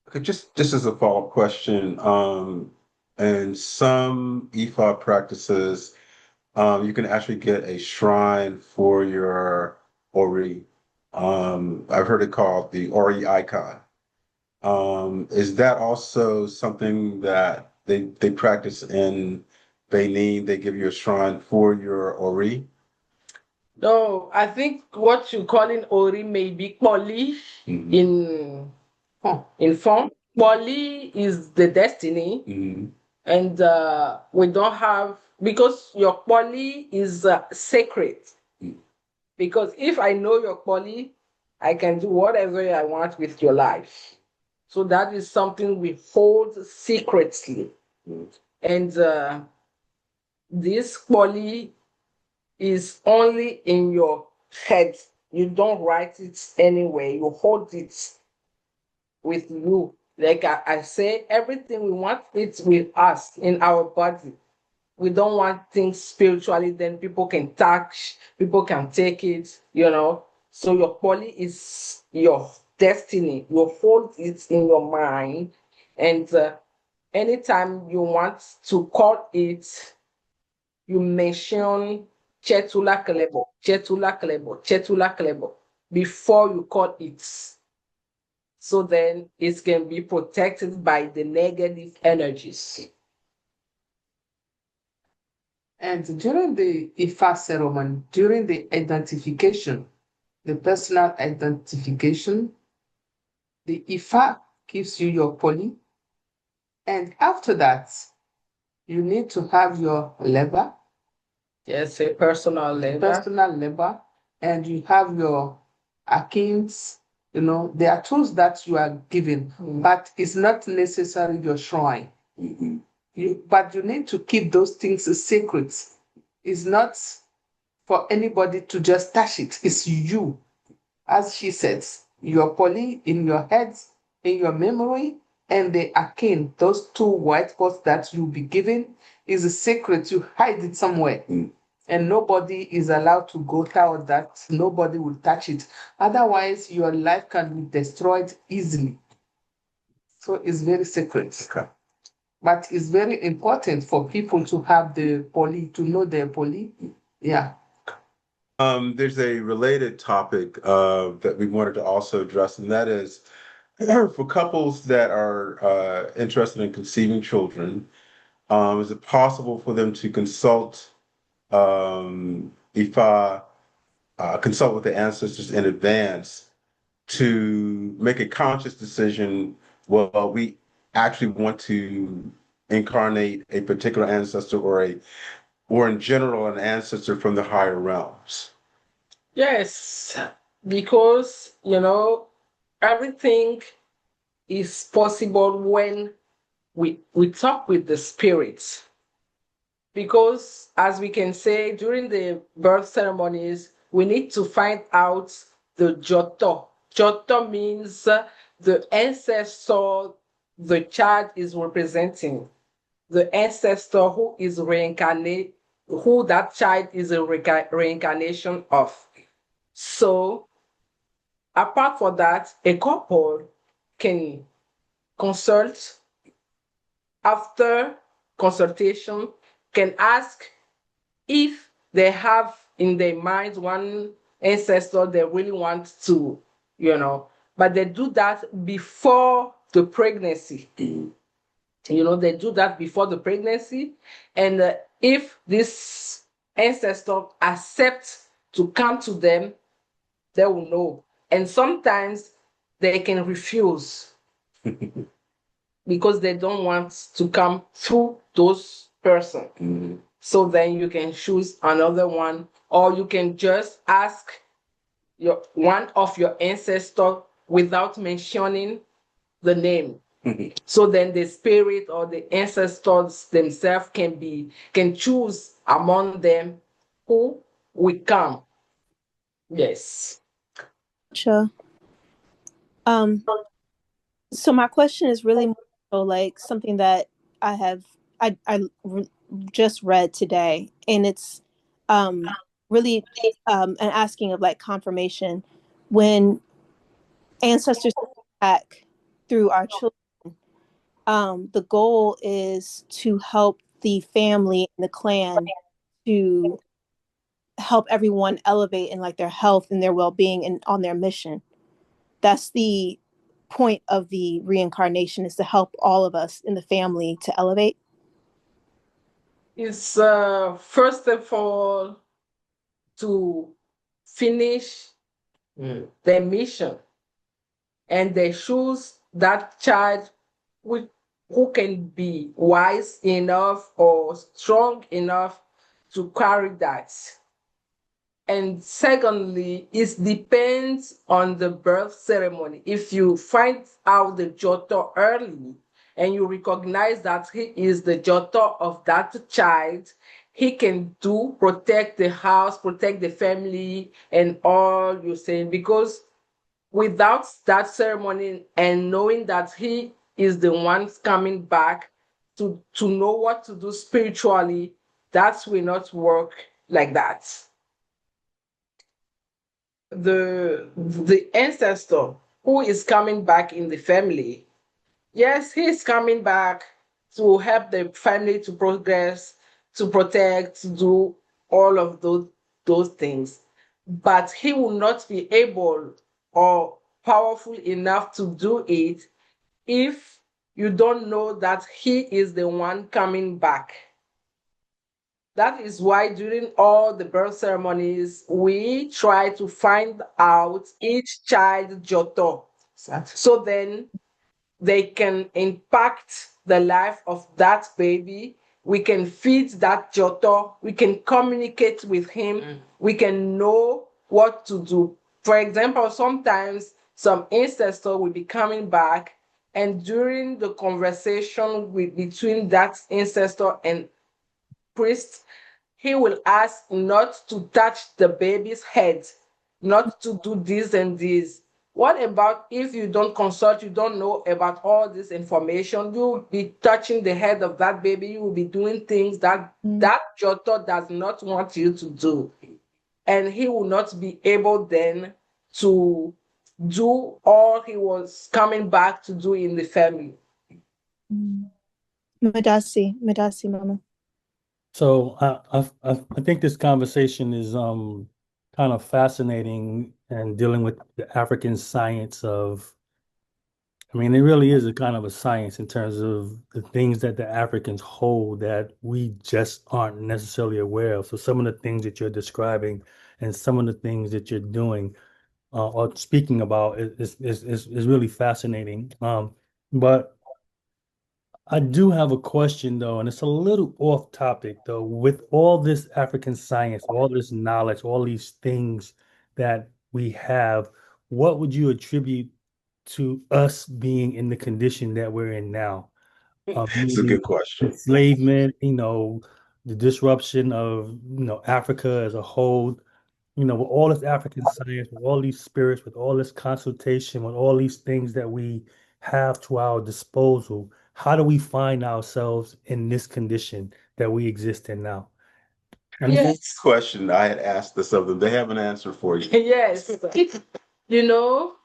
Okay, just as a follow-up question, and some EFOP practices, you can actually get a shrine for your Ori. I've heard it called the Ori icon. Is that also something that they practice in Benin? They give you a shrine for your Ori? No, I think what you call in Ori may be Poli in form. Poli is the destiny, and we don't have because your Poli is sacred. Because if I know your Poli, I can do whatever I want with your life. So that is something we hold secretly, and this Poli is only in your head. You don't write it anywhere. You hold it with you. Like I say, everything we want it with us in our body. We don't want things spiritually, then people can touch, people can take it. So your Poly is your destiny. You hold it in your mind. And anytime you want to call it, you mention Chetula Klebo, Chetula Klebo, Chetula Klebo before you call it. So then it can be protected by the negative energies. And during the Ifa ceremony, during the identification, the personal identification, the Ifa gives you your Poly. And after that, you need to have your lever, Yes, a personal labor. and you have your akins. There are tools that you are given, but it's not necessarily your shrine. But you need to keep those things secret. It's not for anybody to just touch it. It's you, as she says, your Poly in your head, in your memory, and the akin, those two white spots that you'll be given, is a secret. You hide it somewhere. And nobody is allowed to go toward that. Nobody will touch it. Otherwise, your life can be destroyed easily. So it's very secret. Okay. But it's very important for people to have the Poly, to know their Poly. Yeah. There's a related topic that we wanted to also address, and that is for couples that are interested in conceiving children, is it possible for them to consult IFA, consult with the ancestors in advance to make a conscious decision? Well, we actually want to incarnate a particular ancestor or in general, an ancestor from the higher realms. Yes, because everything is possible when we talk with the spirits. Because as we can say during the birth ceremonies, we need to find out the Joto. Joto means the ancestor the child is representing, the ancestor who is reincarnate, who that child is a reincarnation of. So apart from that, a couple can consult. After consultation, can ask if they have in their minds one ancestor they really want to, but they do that before the pregnancy. They do that before the pregnancy. And if this ancestor accepts to come to them, they will know. And sometimes they can refuse because they don't want to come through those person. So then you can choose another one, or you can just ask one of your ancestors without mentioning the name. So then the spirit or the ancestors themselves can choose among them who will come. Yes. Sure. So my question is really more so like something that I just read today, and it's really an asking of like confirmation when ancestors back through our children. The goal is to help the family and the clan to help everyone elevate in like their health and their well-being and on their mission. That's the point of the reincarnation, is to help all of us in the family to elevate. It's first of all to finish their mission, and they choose that child who can be wise enough or strong enough to carry that. And secondly, it depends on the birth ceremony. If you find out the Joto early and you recognize that he is the Joto of that child, he can protect the house, protect the family, and all you're saying. Because without that ceremony and knowing that he is the one coming back to know what to do spiritually, that will not work like that. The ancestor who is coming back in the family, yes, he is coming back to help the family to progress, to protect, to do all of those things, but he will not be able or powerful enough to do it if you don't know that he is the one coming back. That is why during all the birth ceremonies, we try to find out each child Joto. So then they can impact the life of that baby. We can feed that Joto. We can communicate with him. We can know what to do. For example, sometimes some ancestor will be coming back, and during the conversation between that ancestor and priest, he will ask not to touch the baby's head, not to do this and this. What about if you don't consult, you don't know about all this information, you will be touching the head of that baby, you will be doing things that that Joto does not want you to do. And he will not be able then to do all he was coming back to do in the family. Medasi, Mama. So I think this conversation is kind of fascinating and dealing with the African science of, I mean, it really is a kind of a science in terms of the things that the Africans hold that we just aren't necessarily aware of. So some of the things that you're describing and some of the things that you're doing or speaking about is really fascinating. But I do have a question though, and it's a little off topic though. With all this African science, all this knowledge, all these things that we have, what would you attribute to us being in the condition that we're in now? It's a Meaning good question. enslavement, the disruption of, Africa as a whole, with all this African science, with all these spirits, with all this consultation, with all these things that we have to our disposal, how do we find ourselves in this condition that we exist in now? Yes. Question I had asked this of them. They have an answer for you. Yes. You know,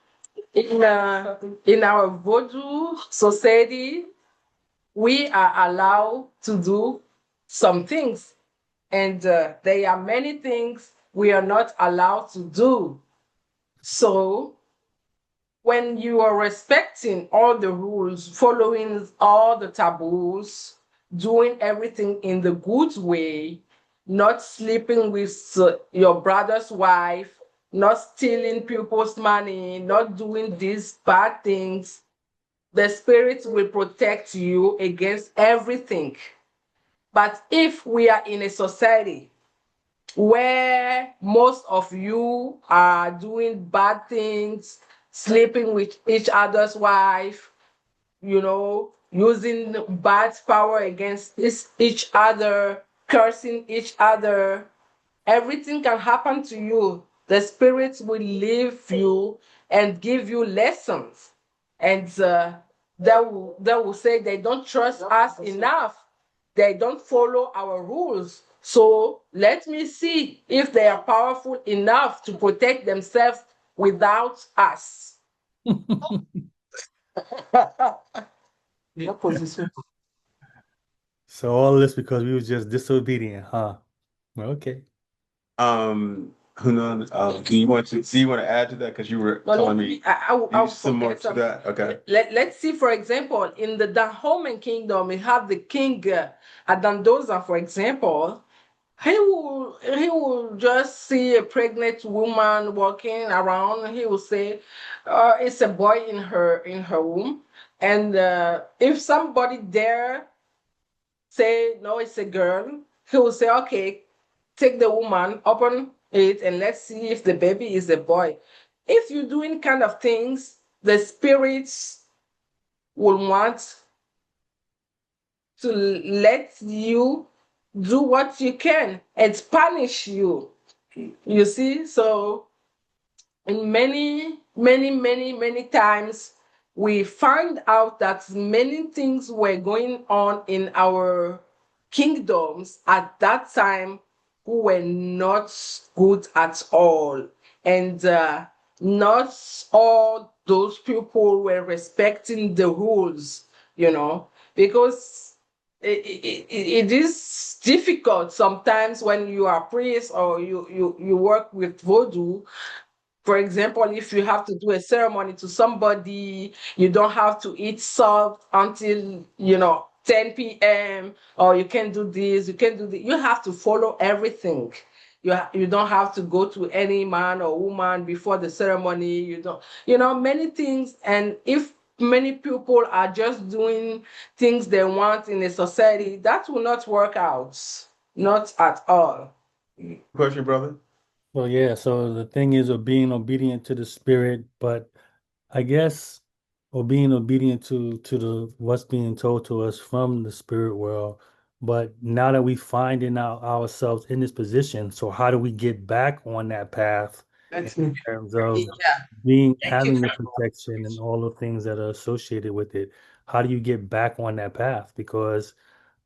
in our Vodou society, we are allowed to do some things, and there are many things we are not allowed to do. So when you are respecting all the rules, following all the taboos, doing everything in the good way, not sleeping with your brother's wife, not stealing people's money, not doing these bad things, the spirit will protect you against everything. But if we are in a society where most of you are doing bad things, sleeping with each other's wife, using bad power against each other, cursing each other, everything can happen to you. The spirit will leave you and give you lessons. And they will say they don't trust us enough. They don't follow our rules. So let me see if they are powerful enough to protect themselves without us. The opposition. So all this because we was just disobedient, huh? Well, okay. Hunan, do you want to add to that? Because you were No, telling me I'll some more forget to something. that. Okay. Let's see, for example, in the Dahomen kingdom, we have the king Adandoza, for example. He will just see a pregnant woman walking around. He will say, "It's a boy in her womb," and if somebody there say no, it's a girl, he will say, "Okay, take the woman, open it, and let's see if the baby is a boy." If you're doing kind of things, the spirits will want to let you do what you can and punish you. You see? So, in many times, we find out that many things were going on in our kingdoms at that time who were not good at all. And not all those people were respecting the rules, because it is difficult sometimes when you are priest or you work with voodoo. For example, if you have to do a ceremony to somebody, you don't have to eat salt until 10 p.m. or you can do this, you can do this. You have to follow everything. You don't have to go to any man or woman before the ceremony. You don't, many things. And if many people are just doing things they want in a society, that will not work out. Not at all. Question, brother? Well, yeah, so the thing is of being obedient to the spirit, but I guess or being obedient to the what's being told to us from the spirit world. But now that we finding out ourselves in this position, so how do we get back on that path in That's me. terms of Yeah. Thank you. having the protection and all the things that are associated with it? How do you get back on that path? Because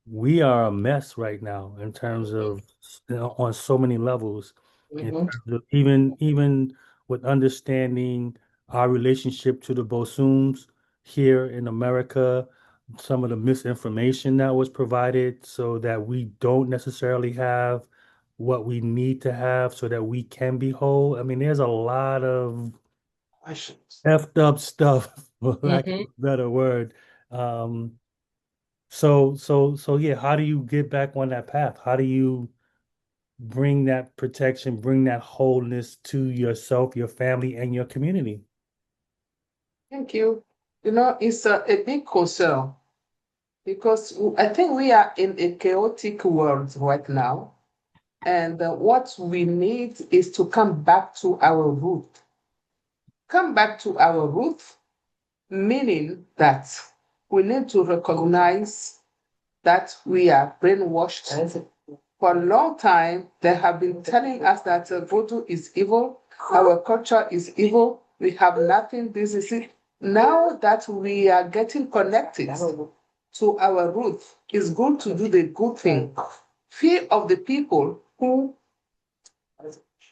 we are a mess right now in terms of on so many levels, in Mhm. terms of even with understanding our relationship to the Bosums here in America, some of the misinformation that was provided so that we don't necessarily have what we need to have so that we can be whole? I mean, there's a lot of effed up stuff, for lack of a better word. So yeah, how do you get back on that path? How do you bring that protection, bring that wholeness to yourself, your family, and your community? Thank you. You know, it's a big concern because I think we are in a chaotic world right now. And what we need is to come back to our root. Come back to our root, meaning that we need to recognize that we are brainwashed. For a long time, they have been telling us that voodoo is evil, our culture is evil, we have nothing, this is it. Now that we are getting connected to our roots, it's good to do the good thing. Few of the people who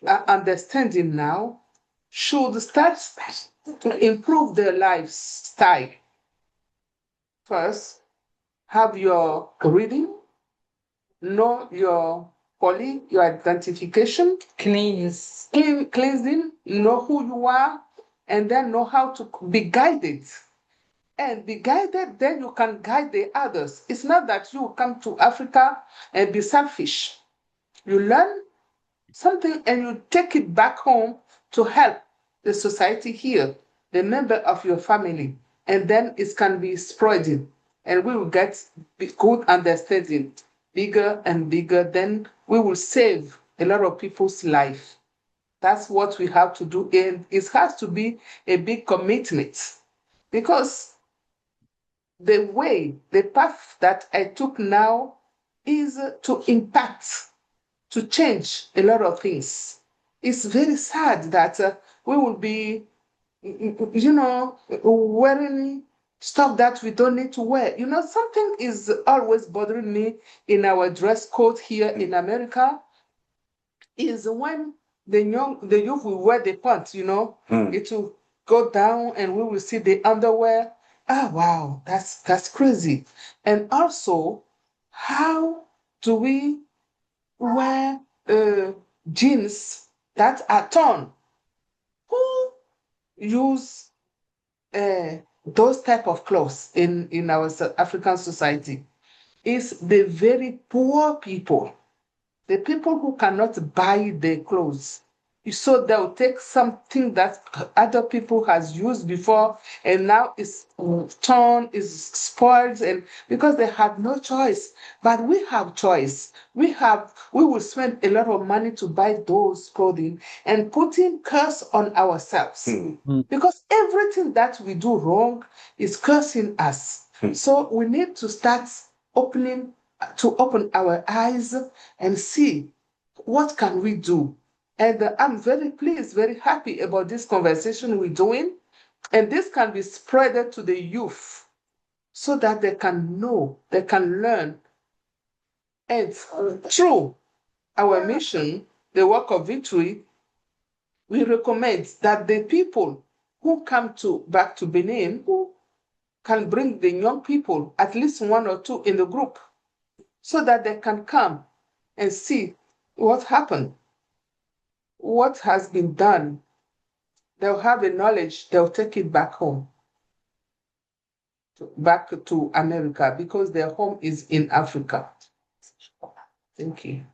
are understanding now should start to improve their lifestyle. First, have your reading, know your your identification, cleansing, know who you are, and then know how to be guided. And be guided, then you can guide the others. It's not that you come to Africa and be selfish. You learn something and you take it back home to help the society here, the member of your family, and then it can be spreading, and we will get good understanding, bigger and bigger. Then we will save a lot of people's life. That's what we have to do, and it has to be a big commitment because the path that I took now is to impact, to change a lot of things. It's very sad that we will be, wearing stuff that we don't need to wear. You know, something is always bothering me in our dress code here in America is when the youth will wear the pants, it will go down and we will see the underwear. Ah, wow, that's crazy. And also, how do we wear jeans that are torn? Who use those type of clothes in our African society? It's the very poor people, the people who cannot buy the clothes. So they'll take something that other people has used before and now it's torn, is spoiled, and because they have no choice. But we have choice. We will spend a lot of money to buy those clothing and putting curse on ourselves. Because everything that we do wrong is cursing us. So we need to start open our eyes and see what can we do. And I'm very pleased, very happy about this conversation we're doing. And this can be spread to the youth so that they can know, they can learn. And through our mission, the work of victory, we recommend that the people who come back to Benin, who can bring the young people, at least one or two in the group, so that they can come and see what happened, what has been done. They'll have the knowledge, they'll take it back home, back to America, because their home is in Africa. Thank you.